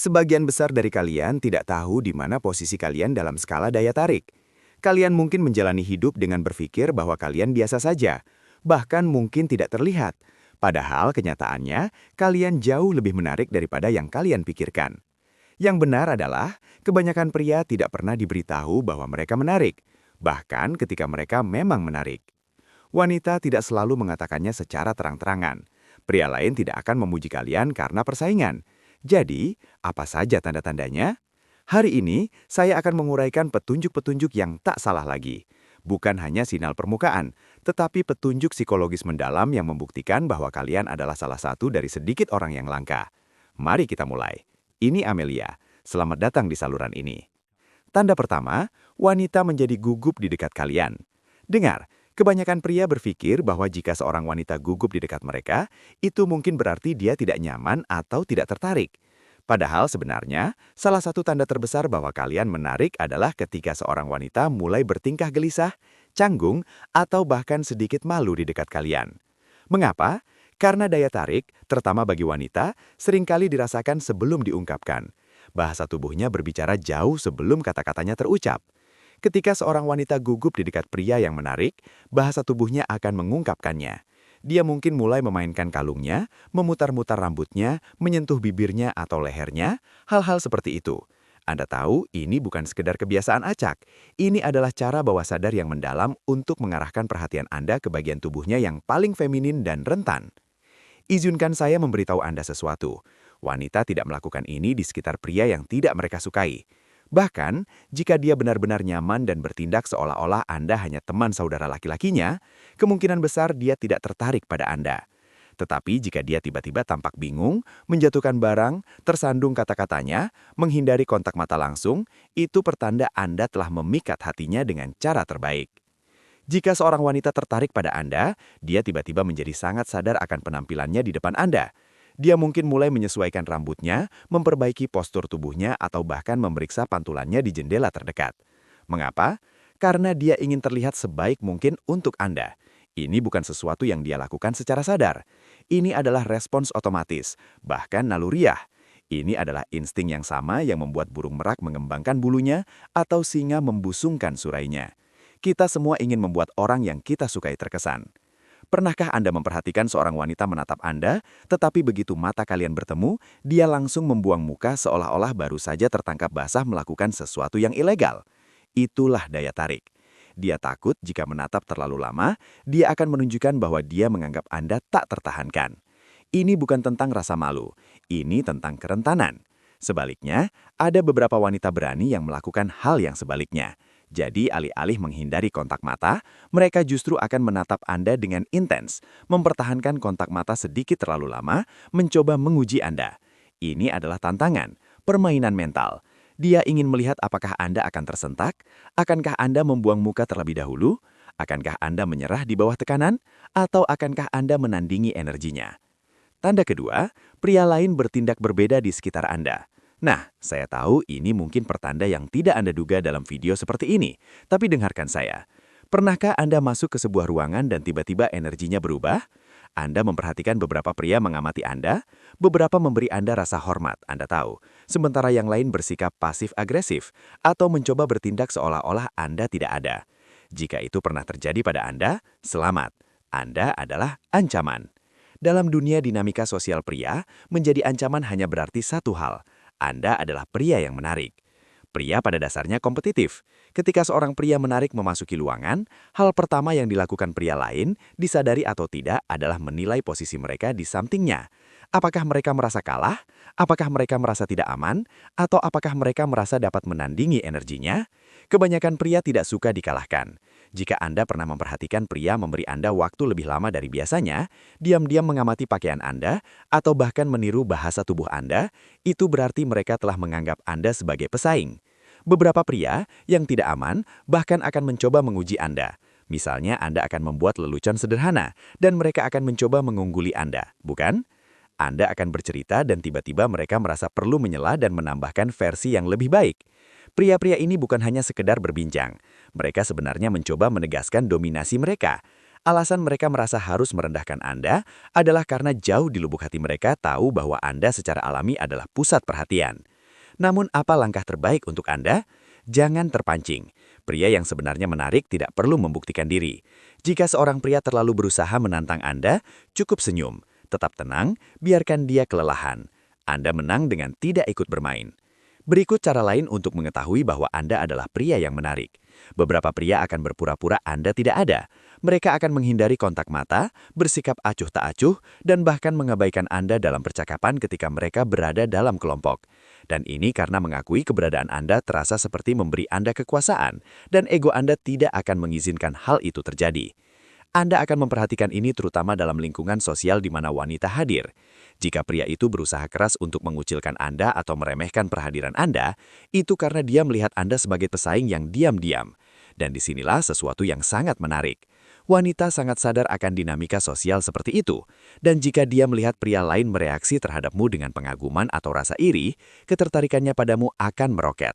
Sebagian besar dari kalian tidak tahu di mana posisi kalian dalam skala daya tarik. Kalian mungkin menjalani hidup dengan berpikir bahwa kalian biasa saja, bahkan mungkin tidak terlihat. Padahal kenyataannya, kalian jauh lebih menarik daripada yang kalian pikirkan. Yang benar adalah, kebanyakan pria tidak pernah diberitahu bahwa mereka menarik, bahkan ketika mereka memang menarik. Wanita tidak selalu mengatakannya secara terang-terangan. Pria lain tidak akan memuji kalian karena persaingan. Jadi, apa saja tanda-tandanya? Hari ini, saya akan menguraikan petunjuk-petunjuk yang tak salah lagi. Bukan hanya sinyal permukaan, tetapi petunjuk psikologis mendalam yang membuktikan bahwa kalian adalah salah satu dari sedikit orang yang langka. Mari kita mulai. Ini Amelia. Selamat datang di saluran ini. Tanda pertama, wanita menjadi gugup di dekat kalian. Dengar, kebanyakan pria berpikir bahwa jika seorang wanita gugup di dekat mereka, itu mungkin berarti dia tidak nyaman atau tidak tertarik. Padahal sebenarnya, salah satu tanda terbesar bahwa kalian menarik adalah ketika seorang wanita mulai bertingkah gelisah, canggung, atau bahkan sedikit malu di dekat kalian. Mengapa? Karena daya tarik, terutama bagi wanita, seringkali dirasakan sebelum diungkapkan. Bahasa tubuhnya berbicara jauh sebelum kata-katanya terucap. Ketika seorang wanita gugup di dekat pria yang menarik, bahasa tubuhnya akan mengungkapkannya. Dia mungkin mulai memainkan kalungnya, memutar-mutar rambutnya, menyentuh bibirnya atau lehernya, hal-hal seperti itu. Anda tahu, ini bukan sekedar kebiasaan acak. Ini adalah cara bawah sadar yang mendalam untuk mengarahkan perhatian Anda ke bagian tubuhnya yang paling feminin dan rentan. Izinkan saya memberitahu Anda sesuatu. Wanita tidak melakukan ini di sekitar pria yang tidak mereka sukai. Bahkan, jika dia benar-benar nyaman dan bertindak seolah-olah Anda hanya teman saudara laki-lakinya, kemungkinan besar dia tidak tertarik pada Anda. Tetapi jika dia tiba-tiba tampak bingung, menjatuhkan barang, tersandung kata-katanya, menghindari kontak mata langsung, itu pertanda Anda telah memikat hatinya dengan cara terbaik. Jika seorang wanita tertarik pada Anda, dia tiba-tiba menjadi sangat sadar akan penampilannya di depan Anda. Dia mungkin mulai menyesuaikan rambutnya, memperbaiki postur tubuhnya, atau bahkan memeriksa pantulannya di jendela terdekat. Mengapa? Karena dia ingin terlihat sebaik mungkin untuk Anda. Ini bukan sesuatu yang dia lakukan secara sadar. Ini adalah respons otomatis, bahkan naluriah. Ini adalah insting yang sama yang membuat burung merak mengembangkan bulunya atau singa membusungkan surainya. Kita semua ingin membuat orang yang kita sukai terkesan. Pernahkah Anda memperhatikan seorang wanita menatap Anda, tetapi begitu mata kalian bertemu, dia langsung membuang muka seolah-olah baru saja tertangkap basah melakukan sesuatu yang ilegal? Itulah daya tarik. Dia takut jika menatap terlalu lama, dia akan menunjukkan bahwa dia menganggap Anda tak tertahankan. Ini bukan tentang rasa malu, ini tentang kerentanan. Sebaliknya, ada beberapa wanita berani yang melakukan hal yang sebaliknya. Jadi, alih-alih menghindari kontak mata, mereka justru akan menatap Anda dengan intens, mempertahankan kontak mata sedikit terlalu lama, mencoba menguji Anda. Ini adalah tantangan, permainan mental. Dia ingin melihat apakah Anda akan tersentak, akankah Anda membuang muka terlebih dahulu, akankah Anda menyerah di bawah tekanan, atau akankah Anda menandingi energinya. Tanda kedua, pria lain bertindak berbeda di sekitar Anda. Nah, saya tahu ini mungkin pertanda yang tidak Anda duga dalam video seperti ini, tapi dengarkan saya. Pernahkah Anda masuk ke sebuah ruangan dan tiba-tiba energinya berubah? Anda memperhatikan beberapa pria mengamati Anda, beberapa memberi Anda rasa hormat, Anda tahu, sementara yang lain bersikap pasif-agresif atau mencoba bertindak seolah-olah Anda tidak ada. Jika itu pernah terjadi pada Anda, selamat. Anda adalah ancaman. Dalam dunia dinamika sosial pria, menjadi ancaman hanya berarti satu hal. Anda adalah pria yang menarik. Pria pada dasarnya kompetitif. Ketika seorang pria menarik memasuki luangan, hal pertama yang dilakukan pria lain, disadari atau tidak, adalah menilai posisi mereka di sampingnya. Apakah mereka merasa kalah? Apakah mereka merasa tidak aman? Atau apakah mereka merasa dapat menandingi energinya? Kebanyakan pria tidak suka dikalahkan. Jika Anda pernah memperhatikan pria memberi Anda waktu lebih lama dari biasanya, diam-diam mengamati pakaian Anda, atau bahkan meniru bahasa tubuh Anda, itu berarti mereka telah menganggap Anda sebagai pesaing. Beberapa pria yang tidak aman bahkan akan mencoba menguji Anda. Misalnya Anda akan membuat lelucon sederhana, dan mereka akan mencoba mengungguli Anda, bukan? Anda akan bercerita dan tiba-tiba mereka merasa perlu menyela dan menambahkan versi yang lebih baik. Pria-pria ini bukan hanya sekedar berbincang. Mereka sebenarnya mencoba menegaskan dominasi mereka. Alasan mereka merasa harus merendahkan Anda adalah karena jauh di lubuk hati mereka tahu bahwa Anda secara alami adalah pusat perhatian. Namun apa langkah terbaik untuk Anda? Jangan terpancing. Pria yang sebenarnya menarik tidak perlu membuktikan diri. Jika seorang pria terlalu berusaha menantang Anda, cukup senyum. Tetap tenang, biarkan dia kelelahan. Anda menang dengan tidak ikut bermain. Berikut cara lain untuk mengetahui bahwa Anda adalah pria yang menarik. Beberapa pria akan berpura-pura Anda tidak ada. Mereka akan menghindari kontak mata, bersikap acuh tak acuh, dan bahkan mengabaikan Anda dalam percakapan ketika mereka berada dalam kelompok. Dan ini karena mengakui keberadaan Anda terasa seperti memberi Anda kekuasaan, dan ego Anda tidak akan mengizinkan hal itu terjadi. Anda akan memperhatikan ini terutama dalam lingkungan sosial di mana wanita hadir. Jika pria itu berusaha keras untuk mengucilkan Anda atau meremehkan kehadiran Anda, itu karena dia melihat Anda sebagai pesaing yang diam-diam. Dan disinilah sesuatu yang sangat menarik. Wanita sangat sadar akan dinamika sosial seperti itu. Dan jika dia melihat pria lain mereaksi terhadapmu dengan pengaguman atau rasa iri, ketertarikannya padamu akan meroket.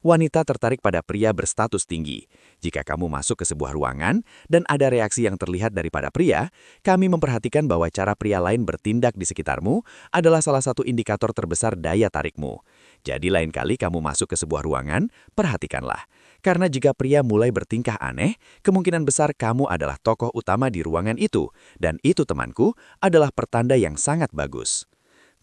Wanita tertarik pada pria berstatus tinggi. Jika kamu masuk ke sebuah ruangan dan ada reaksi yang terlihat daripada pria, kami memperhatikan bahwa cara pria lain bertindak di sekitarmu adalah salah satu indikator terbesar daya tarikmu. Jadi lain kali kamu masuk ke sebuah ruangan, perhatikanlah. Karena jika pria mulai bertingkah aneh, kemungkinan besar kamu adalah tokoh utama di ruangan itu, dan itu temanku adalah pertanda yang sangat bagus.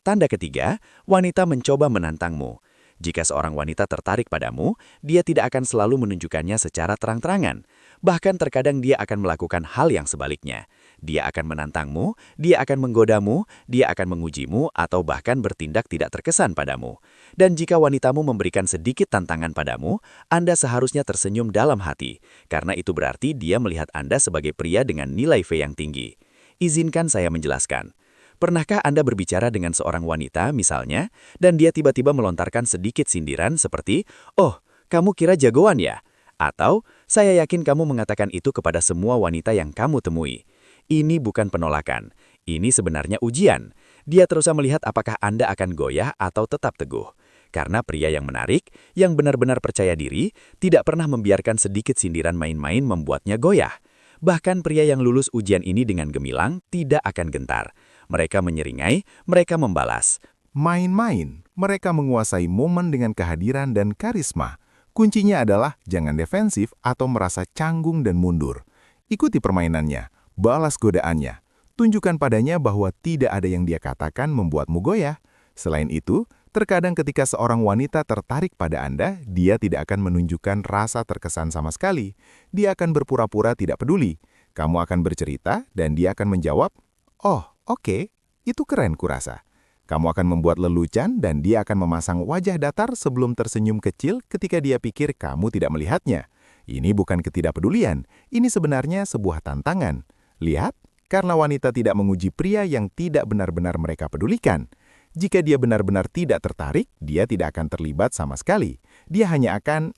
Tanda ketiga, wanita mencoba menantangmu. Jika seorang wanita tertarik padamu, dia tidak akan selalu menunjukkannya secara terang-terangan. Bahkan terkadang dia akan melakukan hal yang sebaliknya. Dia akan menantangmu, dia akan menggodamu, dia akan mengujimu, atau bahkan bertindak tidak terkesan padamu. Dan jika wanitamu memberikan sedikit tantangan padamu, Anda seharusnya tersenyum dalam hati, karena itu berarti dia melihat Anda sebagai pria dengan nilai V yang tinggi. Izinkan saya menjelaskan. Pernahkah Anda berbicara dengan seorang wanita, misalnya, dan dia tiba-tiba melontarkan sedikit sindiran seperti, "Oh, kamu kira jagoan ya?" Atau, "Saya yakin kamu mengatakan itu kepada semua wanita yang kamu temui." Ini bukan penolakan. Ini sebenarnya ujian. Dia terus melihat apakah Anda akan goyah atau tetap teguh. Karena pria yang menarik, yang benar-benar percaya diri, tidak pernah membiarkan sedikit sindiran main-main membuatnya goyah. Bahkan pria yang lulus ujian ini dengan gemilang tidak akan gentar. Mereka menyeringai, mereka membalas. Main-main, mereka menguasai momen dengan kehadiran dan karisma. Kuncinya adalah jangan defensif atau merasa canggung dan mundur. Ikuti permainannya, balas godaannya. Tunjukkan padanya bahwa tidak ada yang dia katakan membuatmu goyah. Selain itu, terkadang ketika seorang wanita tertarik pada Anda, dia tidak akan menunjukkan rasa terkesan sama sekali. Dia akan berpura-pura tidak peduli. Kamu akan bercerita dan dia akan menjawab, "Oh, oke, itu keren kurasa." Kamu akan membuat lelucon dan dia akan memasang wajah datar sebelum tersenyum kecil ketika dia pikir kamu tidak melihatnya. Ini bukan ketidakpedulian, ini sebenarnya sebuah tantangan. Lihat, karena wanita tidak menguji pria yang tidak benar-benar mereka pedulikan. Jika dia benar-benar tidak tertarik, dia tidak akan terlibat sama sekali. Dia hanya akan,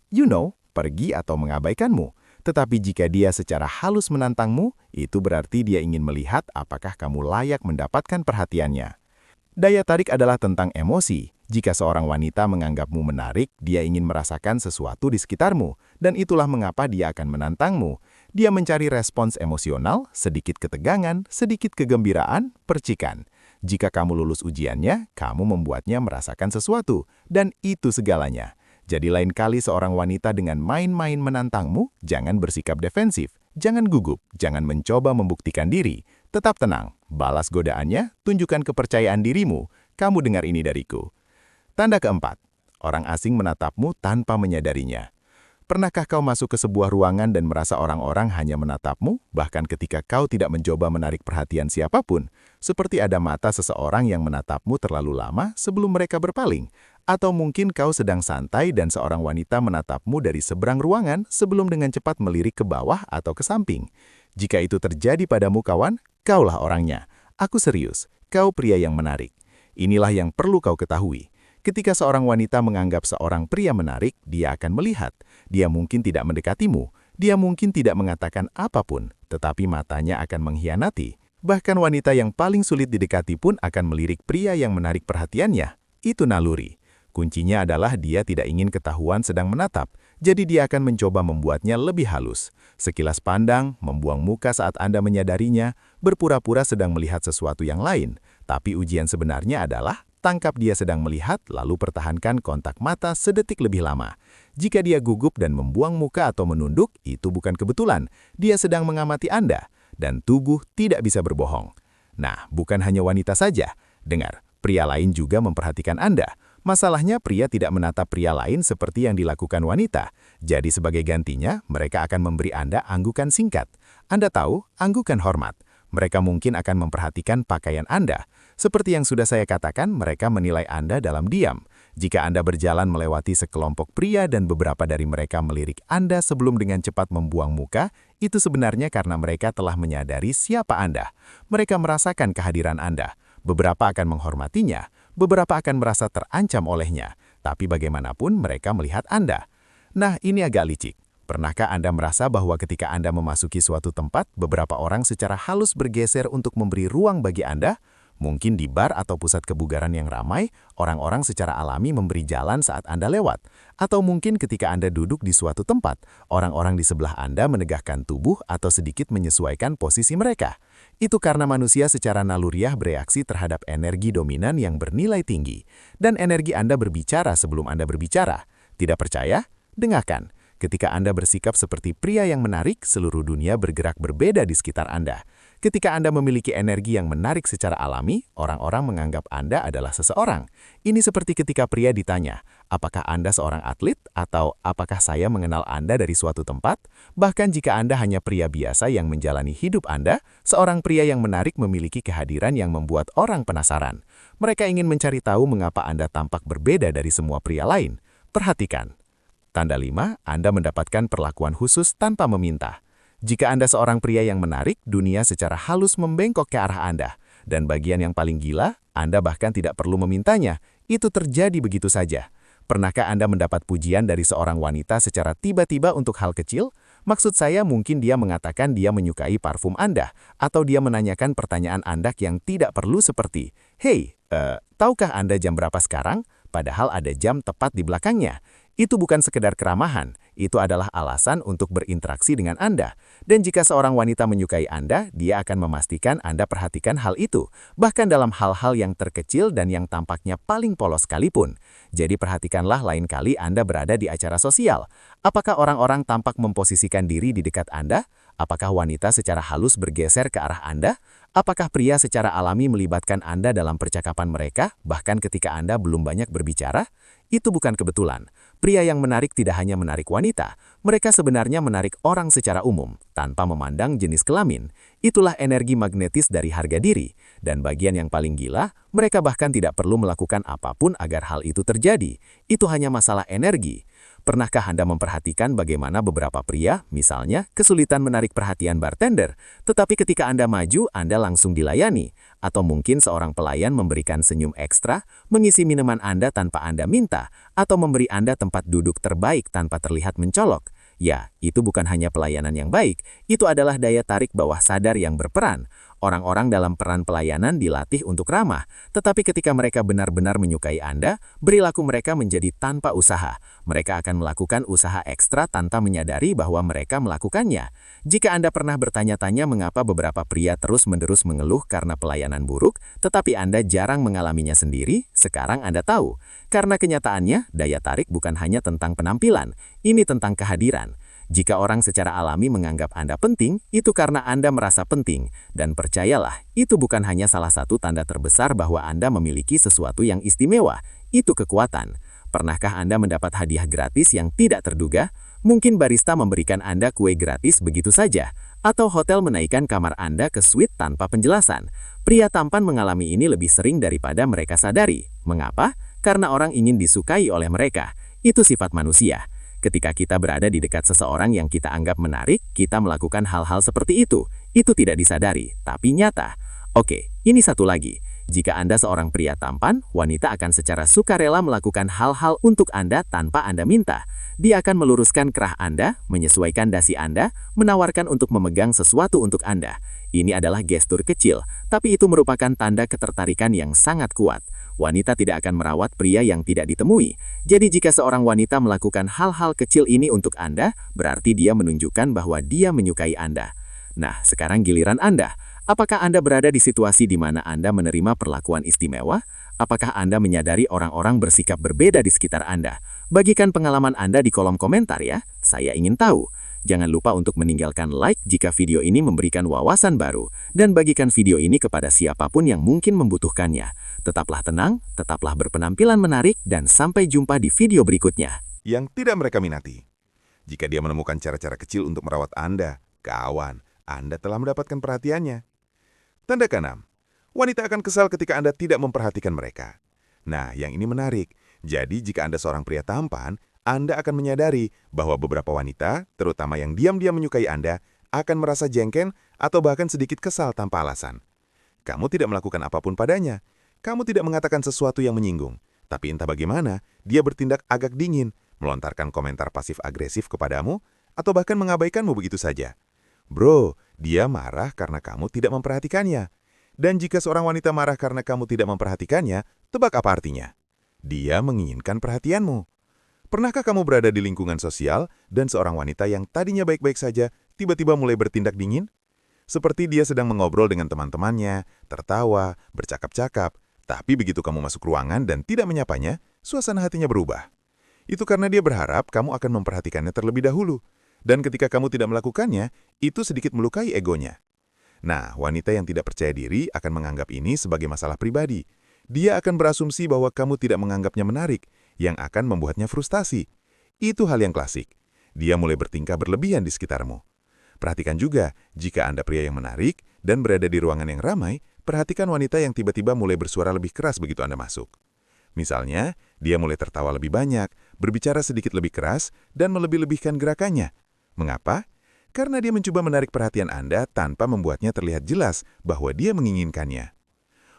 pergi atau mengabaikanmu. Tetapi jika dia secara halus menantangmu, itu berarti dia ingin melihat apakah kamu layak mendapatkan perhatiannya. Daya tarik adalah tentang emosi. Jika seorang wanita menganggapmu menarik, dia ingin merasakan sesuatu di sekitarmu, dan itulah mengapa dia akan menantangmu. Dia mencari respons emosional, sedikit ketegangan, sedikit kegembiraan, percikan. Jika kamu lulus ujiannya, kamu membuatnya merasakan sesuatu, dan itu segalanya. Jadi lain kali seorang wanita dengan main-main menantangmu, jangan bersikap defensif, jangan gugup, jangan mencoba membuktikan diri. Tetap tenang, balas godaannya, tunjukkan kepercayaan dirimu. Kamu dengar ini dariku. Tanda keempat, orang asing menatapmu tanpa menyadarinya. Pernahkah kau masuk ke sebuah ruangan dan merasa orang-orang hanya menatapmu, bahkan ketika kau tidak mencoba menarik perhatian siapapun? Seperti ada mata seseorang yang menatapmu terlalu lama sebelum mereka berpaling. Atau mungkin kau sedang santai dan seorang wanita menatapmu dari seberang ruangan sebelum dengan cepat melirik ke bawah atau ke samping. Jika itu terjadi padamu kawan, kaulah orangnya. Aku serius, kau pria yang menarik. Inilah yang perlu kau ketahui. Ketika seorang wanita menganggap seorang pria menarik, dia akan melihat. Dia mungkin tidak mendekatimu, dia mungkin tidak mengatakan apapun, tetapi matanya akan mengkhianati. Bahkan wanita yang paling sulit didekati pun akan melirik pria yang menarik perhatiannya. Itu naluri. Kuncinya adalah dia tidak ingin ketahuan sedang menatap, jadi dia akan mencoba membuatnya lebih halus. Sekilas pandang, membuang muka saat Anda menyadarinya, berpura-pura sedang melihat sesuatu yang lain. Tapi ujian sebenarnya adalah Tangkap dia sedang melihat, lalu pertahankan kontak mata sedetik lebih lama. Jika dia gugup dan membuang muka atau menunduk, itu bukan kebetulan. Dia sedang mengamati Anda, dan tubuh tidak bisa berbohong. Nah, bukan hanya wanita saja. Dengar, pria lain juga memperhatikan Anda. Masalahnya pria tidak menatap pria lain seperti yang dilakukan wanita. Jadi sebagai gantinya, mereka akan memberi Anda anggukan singkat. Anda tahu, anggukan hormat. Mereka mungkin akan memperhatikan pakaian Anda. Seperti yang sudah saya katakan, mereka menilai Anda dalam diam. Jika Anda berjalan melewati sekelompok pria dan beberapa dari mereka melirik Anda sebelum dengan cepat membuang muka, itu sebenarnya karena mereka telah menyadari siapa Anda. Mereka merasakan kehadiran Anda. Beberapa akan menghormatinya, beberapa akan merasa terancam olehnya. Tapi bagaimanapun mereka melihat Anda. Nah, ini agak licik. Pernahkah Anda merasa bahwa ketika Anda memasuki suatu tempat, beberapa orang secara halus bergeser untuk memberi ruang bagi Anda? Mungkin di bar atau pusat kebugaran yang ramai, orang-orang secara alami memberi jalan saat Anda lewat. Atau mungkin ketika Anda duduk di suatu tempat, orang-orang di sebelah Anda menegakkan tubuh atau sedikit menyesuaikan posisi mereka. Itu karena manusia secara naluriah bereaksi terhadap energi dominan yang bernilai tinggi. Dan energi Anda berbicara sebelum Anda berbicara. Tidak percaya? Dengarkan. Ketika Anda bersikap seperti pria yang menarik, seluruh dunia bergerak berbeda di sekitar Anda. Ketika Anda memiliki energi yang menarik secara alami, orang-orang menganggap Anda adalah seseorang. Ini seperti ketika pria ditanya, apakah Anda seorang atlet atau apakah saya mengenal Anda dari suatu tempat? Bahkan jika Anda hanya pria biasa yang menjalani hidup Anda, seorang pria yang menarik memiliki kehadiran yang membuat orang penasaran. Mereka ingin mencari tahu mengapa Anda tampak berbeda dari semua pria lain. Perhatikan. Tanda 5, Anda mendapatkan perlakuan khusus tanpa meminta. Jika Anda seorang pria yang menarik, dunia secara halus membengkok ke arah Anda. Dan bagian yang paling gila, Anda bahkan tidak perlu memintanya. Itu terjadi begitu saja. Pernahkah Anda mendapat pujian dari seorang wanita secara tiba-tiba untuk hal kecil? Maksud saya mungkin dia mengatakan dia menyukai parfum Anda, atau dia menanyakan pertanyaan Anda yang tidak perlu seperti, "Hei, tahukah Anda jam berapa sekarang?" Padahal ada jam tepat di belakangnya. Itu bukan sekedar keramahan, itu adalah alasan untuk berinteraksi dengan Anda. Dan jika seorang wanita menyukai Anda, dia akan memastikan Anda perhatikan hal itu, bahkan dalam hal-hal yang terkecil dan yang tampaknya paling polos sekalipun. Jadi perhatikanlah lain kali Anda berada di acara sosial. Apakah orang-orang tampak memposisikan diri di dekat Anda? Apakah wanita secara halus bergeser ke arah Anda? Apakah pria secara alami melibatkan Anda dalam percakapan mereka, bahkan ketika Anda belum banyak berbicara? Itu bukan kebetulan. Pria yang menarik tidak hanya menarik wanita, mereka sebenarnya menarik orang secara umum, tanpa memandang jenis kelamin. Itulah energi magnetis dari harga diri. Dan bagian yang paling gila, mereka bahkan tidak perlu melakukan apapun agar hal itu terjadi. Itu hanya masalah energi. Pernahkah Anda memperhatikan bagaimana beberapa pria, misalnya, kesulitan menarik perhatian bartender, tetapi ketika Anda maju, Anda langsung dilayani? Atau mungkin seorang pelayan memberikan senyum ekstra, mengisi minuman Anda tanpa Anda minta, atau memberi Anda tempat duduk terbaik tanpa terlihat mencolok? Ya, itu bukan hanya pelayanan yang baik, itu adalah daya tarik bawah sadar yang berperan. Orang-orang dalam peran pelayanan dilatih untuk ramah, tetapi ketika mereka benar-benar menyukai Anda, perilaku mereka menjadi tanpa usaha. Mereka akan melakukan usaha ekstra tanpa menyadari bahwa mereka melakukannya. Jika Anda pernah bertanya-tanya mengapa beberapa pria terus-menerus mengeluh karena pelayanan buruk, tetapi Anda jarang mengalaminya sendiri, sekarang Anda tahu. Karena kenyataannya, daya tarik bukan hanya tentang penampilan, ini tentang kehadiran. Jika orang secara alami menganggap Anda penting, itu karena Anda merasa penting. Dan percayalah, itu bukan hanya salah satu tanda terbesar bahwa Anda memiliki sesuatu yang istimewa. Itu kekuatan. Pernahkah Anda mendapat hadiah gratis yang tidak terduga? Mungkin barista memberikan Anda kue gratis begitu saja. Atau hotel menaikkan kamar Anda ke suite tanpa penjelasan. Pria tampan mengalami ini lebih sering daripada mereka sadari. Mengapa? Karena orang ingin disukai oleh mereka. Itu sifat manusia. Ketika kita berada di dekat seseorang yang kita anggap menarik, kita melakukan hal-hal seperti itu. Itu tidak disadari, tapi nyata. Oke, ini satu lagi. Jika Anda seorang pria tampan, wanita akan secara sukarela melakukan hal-hal untuk Anda tanpa Anda minta. Dia akan meluruskan kerah Anda, menyesuaikan dasi Anda, menawarkan untuk memegang sesuatu untuk Anda. Ini adalah gestur kecil, tapi itu merupakan tanda ketertarikan yang sangat kuat. Wanita tidak akan merawat pria yang tidak ditemui. Jadi jika seorang wanita melakukan hal-hal kecil ini untuk Anda, berarti dia menunjukkan bahwa dia menyukai Anda. Nah, sekarang giliran Anda. Apakah Anda berada di situasi di mana Anda menerima perlakuan istimewa? Apakah Anda menyadari orang-orang bersikap berbeda di sekitar Anda? Bagikan pengalaman Anda di kolom komentar ya, saya ingin tahu. Jangan lupa untuk meninggalkan like jika video ini memberikan wawasan baru, dan bagikan video ini kepada siapapun yang mungkin membutuhkannya. Tetaplah tenang, tetaplah berpenampilan menarik, dan sampai jumpa di video berikutnya. Yang tidak mereka minati. Jika dia menemukan cara-cara kecil untuk merawat Anda, kawan, Anda telah mendapatkan perhatiannya. Tanda ke-6. Wanita akan kesal ketika Anda tidak memperhatikan mereka. Nah, yang ini menarik. Jadi, jika Anda seorang pria tampan, Anda akan menyadari bahwa beberapa wanita, terutama yang diam-diam menyukai Anda, akan merasa jengkel atau bahkan sedikit kesal tanpa alasan. Kamu tidak melakukan apapun padanya. Kamu tidak mengatakan sesuatu yang menyinggung. Tapi entah bagaimana, dia bertindak agak dingin, melontarkan komentar pasif-agresif kepadamu, atau bahkan mengabaikanmu begitu saja. Bro, dia marah karena kamu tidak memperhatikannya. Dan jika seorang wanita marah karena kamu tidak memperhatikannya, tebak apa artinya? Dia menginginkan perhatianmu. Pernahkah kamu berada di lingkungan sosial dan seorang wanita yang tadinya baik-baik saja tiba-tiba mulai bertindak dingin? Seperti dia sedang mengobrol dengan teman-temannya, tertawa, bercakap-cakap, tapi begitu kamu masuk ruangan dan tidak menyapanya, suasana hatinya berubah. Itu karena dia berharap kamu akan memperhatikannya terlebih dahulu. Dan ketika kamu tidak melakukannya, itu sedikit melukai egonya. Nah, wanita yang tidak percaya diri akan menganggap ini sebagai masalah pribadi. Dia akan berasumsi bahwa kamu tidak menganggapnya menarik, yang akan membuatnya frustasi. Itu hal yang klasik. Dia mulai bertingkah berlebihan di sekitarmu. Perhatikan juga, jika Anda pria yang menarik dan berada di ruangan yang ramai, perhatikan wanita yang tiba-tiba mulai bersuara lebih keras begitu Anda masuk. Misalnya, dia mulai tertawa lebih banyak, berbicara sedikit lebih keras, dan melebih-lebihkan gerakannya. Mengapa? Karena dia mencoba menarik perhatian Anda tanpa membuatnya terlihat jelas bahwa dia menginginkannya.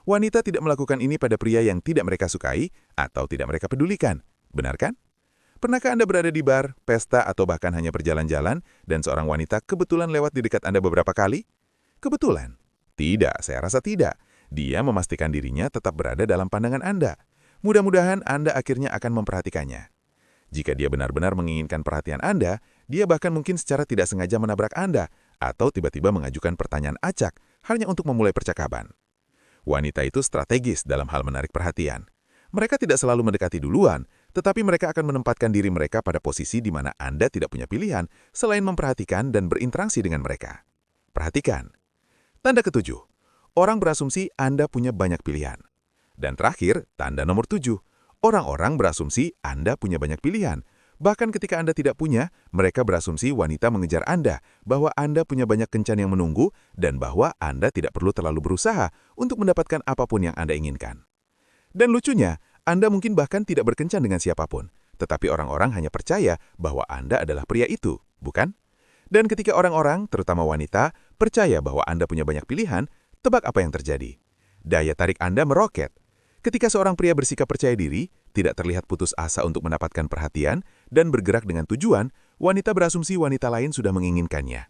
Wanita tidak melakukan ini pada pria yang tidak mereka sukai atau tidak mereka pedulikan. Benar kan? Pernahkah Anda berada di bar, pesta, atau bahkan hanya berjalan-jalan dan seorang wanita kebetulan lewat di dekat Anda beberapa kali? Kebetulan? Tidak, saya rasa tidak. Dia memastikan dirinya tetap berada dalam pandangan Anda. Mudah-mudahan Anda akhirnya akan memperhatikannya. Jika dia benar-benar menginginkan perhatian Anda, dia bahkan mungkin secara tidak sengaja menabrak Anda atau tiba-tiba mengajukan pertanyaan acak hanya untuk memulai percakapan. Wanita itu strategis dalam hal menarik perhatian. Mereka tidak selalu mendekati duluan, tetapi mereka akan menempatkan diri mereka pada posisi di mana Anda tidak punya pilihan selain memperhatikan dan berinteraksi dengan mereka. Perhatikan. Tanda ke-7. Orang berasumsi Anda punya banyak pilihan. Dan terakhir, tanda nomor 7. Orang-orang berasumsi Anda punya banyak pilihan. Bahkan ketika Anda tidak punya, mereka berasumsi wanita mengejar Anda, bahwa Anda punya banyak kencan yang menunggu, dan bahwa Anda tidak perlu terlalu berusaha untuk mendapatkan apapun yang Anda inginkan. Dan lucunya, Anda mungkin bahkan tidak berkencan dengan siapapun, tetapi orang-orang hanya percaya bahwa Anda adalah pria itu, bukan? Dan ketika orang-orang, terutama wanita, percaya bahwa Anda punya banyak pilihan, tebak apa yang terjadi? Daya tarik Anda meroket. Ketika seorang pria bersikap percaya diri, tidak terlihat putus asa untuk mendapatkan perhatian, dan bergerak dengan tujuan, wanita berasumsi wanita lain sudah menginginkannya.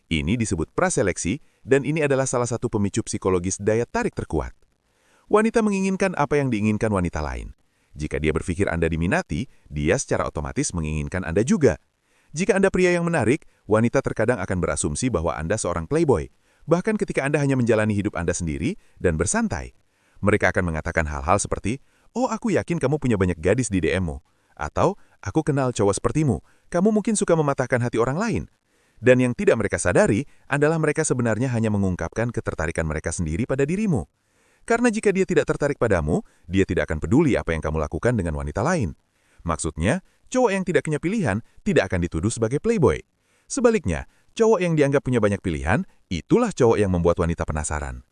Ini disebut praseleksi, dan ini adalah salah satu pemicu psikologis daya tarik terkuat. Wanita menginginkan apa yang diinginkan wanita lain. Jika dia berpikir Anda diminati, dia secara otomatis menginginkan Anda juga. Jika Anda pria yang menarik, wanita terkadang akan berasumsi bahwa Anda seorang playboy, bahkan ketika Anda hanya menjalani hidup Anda sendiri dan bersantai. Mereka akan mengatakan hal-hal seperti, "Oh, aku yakin kamu punya banyak gadis di DM-mu." Atau, "Aku kenal cowok sepertimu, kamu mungkin suka mematahkan hati orang lain." Dan yang tidak mereka sadari adalah mereka sebenarnya hanya mengungkapkan ketertarikan mereka sendiri pada dirimu. Karena jika dia tidak tertarik padamu, dia tidak akan peduli apa yang kamu lakukan dengan wanita lain. Maksudnya, cowok yang tidak punya pilihan tidak akan dituduh sebagai playboy. Sebaliknya, cowok yang dianggap punya banyak pilihan, itulah cowok yang membuat wanita penasaran.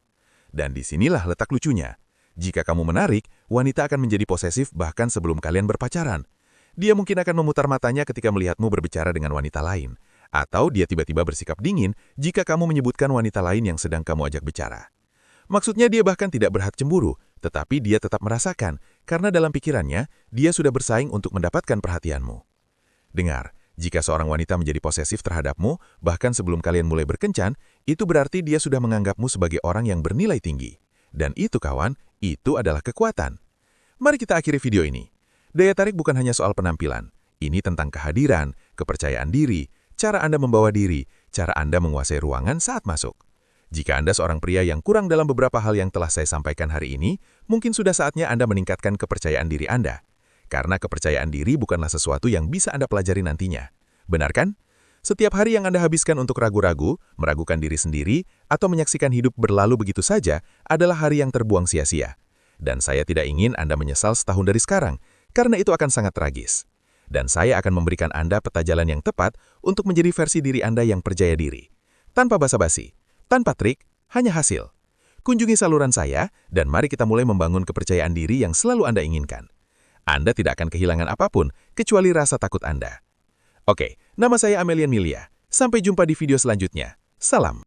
Dan disinilah letak lucunya. Jika kamu menarik, wanita akan menjadi posesif bahkan sebelum kalian berpacaran. Dia mungkin akan memutar matanya ketika melihatmu berbicara dengan wanita lain. Atau dia tiba-tiba bersikap dingin jika kamu menyebutkan wanita lain yang sedang kamu ajak bicara. Maksudnya dia bahkan tidak berhak cemburu, tetapi dia tetap merasakan, karena dalam pikirannya, dia sudah bersaing untuk mendapatkan perhatianmu. Dengar, jika seorang wanita menjadi posesif terhadapmu, bahkan sebelum kalian mulai berkencan, itu berarti dia sudah menganggapmu sebagai orang yang bernilai tinggi. Dan itu kawan, itu adalah kekuatan. Mari kita akhiri video ini. Daya tarik bukan hanya soal penampilan. Ini tentang kehadiran, kepercayaan diri, cara Anda membawa diri, cara Anda menguasai ruangan saat masuk. Jika Anda seorang pria yang kurang dalam beberapa hal yang telah saya sampaikan hari ini, mungkin sudah saatnya Anda meningkatkan kepercayaan diri Anda. Karena kepercayaan diri bukanlah sesuatu yang bisa Anda pelajari nantinya. Benar kan? Setiap hari yang Anda habiskan untuk ragu-ragu, meragukan diri sendiri, atau menyaksikan hidup berlalu begitu saja adalah hari yang terbuang sia-sia. Dan saya tidak ingin Anda menyesal setahun dari sekarang, karena itu akan sangat tragis. Dan saya akan memberikan Anda peta jalan yang tepat untuk menjadi versi diri Anda yang percaya diri. Tanpa basa-basi, tanpa trik, hanya hasil. Kunjungi saluran saya, dan mari kita mulai membangun kepercayaan diri yang selalu Anda inginkan. Anda tidak akan kehilangan apapun, kecuali rasa takut Anda. Oke, nama saya Amelian Milia. Sampai jumpa di video selanjutnya. Salam.